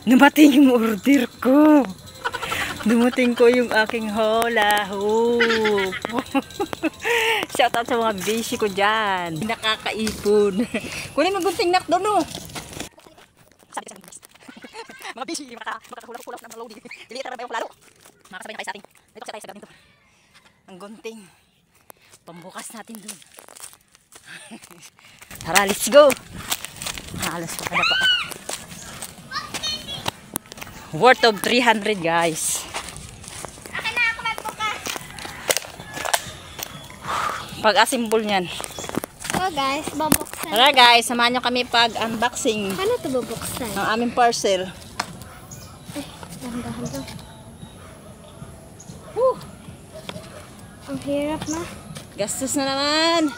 Dumating yung order ko. Dumating ko yung aking hula hoop. Shout out sa mga busy ko dyan. Nakakaipon. Kunin mo gunting nak doon, no? Mga busy, makakahulap-hulap ng loading. Iliit na ba yung lalo? Makakasabay na kayo sa ating. Dito sa tayo sa gabi to. Ang gunting. Pambukas natin doon. Tara, let's go. Halos pa kada pa. Worth of 300 guys. Akin na ako magbukas. Pag-assemble niyan. So guys, babuksan. Tara guys, samahan nyo kami pag-unboxing Paano ito babuksan? ng aming parcel. Eh, dahan-dahan lang. Woo! Ang hirap na. Gastos na naman.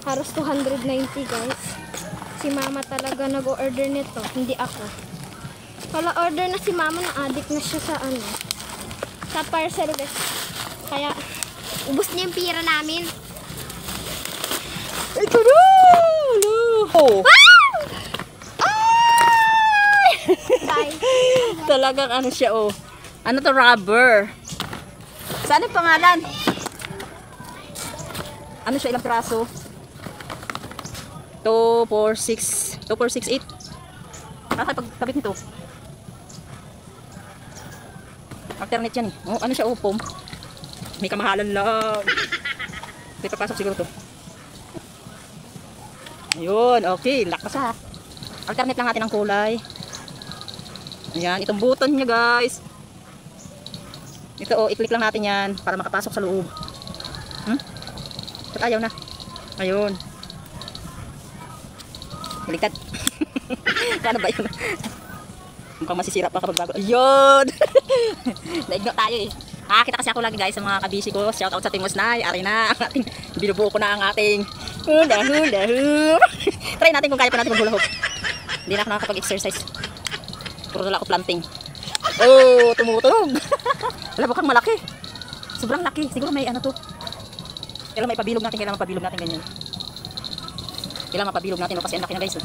Halos 290 guys. Si mama talaga nag-order nito, hindi ako. Kala order na si mama, na addict na siya sa ano. Sa parcel guys. Kaya, ubos niya yung pira namin. Ito na! Oh! Bye. Talagang ano siya oh. Ano to, rubber. Saan yung pangalan? Ano siya, ilang piraso? 2, 4, 6 2, 4, 6, 8. Ano kayo pagkabit nito? Alternate yan eh. Oh, ano siya, oh, foam. May kamahalan lang. May papasok siguro to. Ayun, okay. Lakas ha. Alternate lang natin ang kulay. Ayan, itong button niya guys. Ito oh, i-click lang natin yan para makapasok sa loob. Ba't ayaw na? Ayun. Baliktad. Paano ba yun? Mukhang masisira pa kapag bago. Ayun! Naigno tayo eh. Kita kasi ako lagi guys sa mga kabisi ko. Shout out sa Timos Nay. Ari na ang ating, binubuo ko na ang ating hula hula hoop. Try natin kung kaya pa natin mag-hula hoop. Hindi na ako nakakapag-exercise. Puro na lang ako planting. Oh, tumutunog. Wala bukang malaki. Sobrang laki. Siguro may ano to. Kailangan mapabilog natin. Kailangan mapabilog natin ganyan. Kailangan mapabilog natin. Kasi ang laki na guys.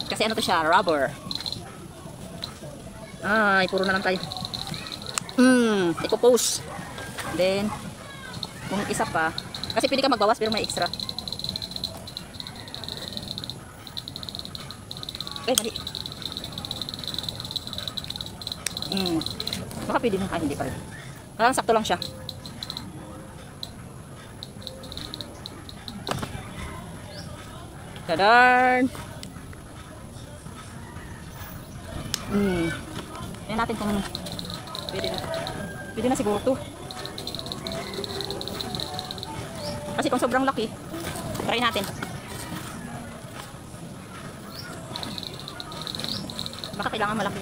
Kasi ano to siya, rubber. Ay, puro na lang tayo. Ipo-post. Then, kung isa pa, kasi pwede ka magbawas pero may extra. Dali. Baka pwede nung, hindi pa rin. Parang sakto lang siya. Tadarn! Yan natin kung pwede na. Pwede na siguro to. Kasi kung sobrang laki, try natin. Baka kailangan malaki.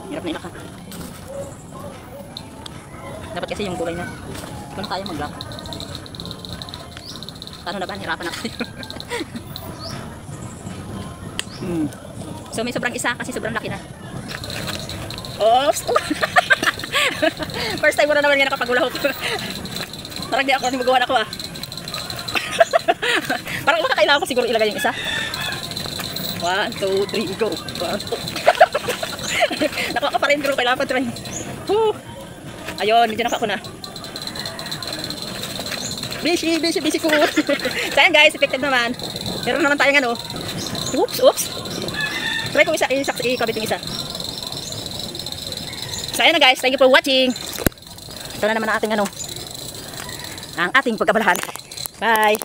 Hirap na ilaka. Dapat kasi yung kulay na. Kung na tayo mag-lock. Paano na ba? Hirapan na tayo. So may sobrang isa kasi sobrang laki na. Oops! First time mo na naman nga nakapag-hula hoop. Parang di ako magawa na ako ah. Parang makakailangan ko siguro ilagay yung isa. 1, 2, 3, go. 1, 2. Nakuha ko pa rin pero kailangan pa try. Ayun, medyo naka ako na. Busy ko. So ayan guys, effective naman. Meron naman tayong ano. Oops. Try ko ikabit yung isa. So ayan na guys, thank you for watching. Ito na naman ang ating ano, ang ating pagkabalahan. Bye!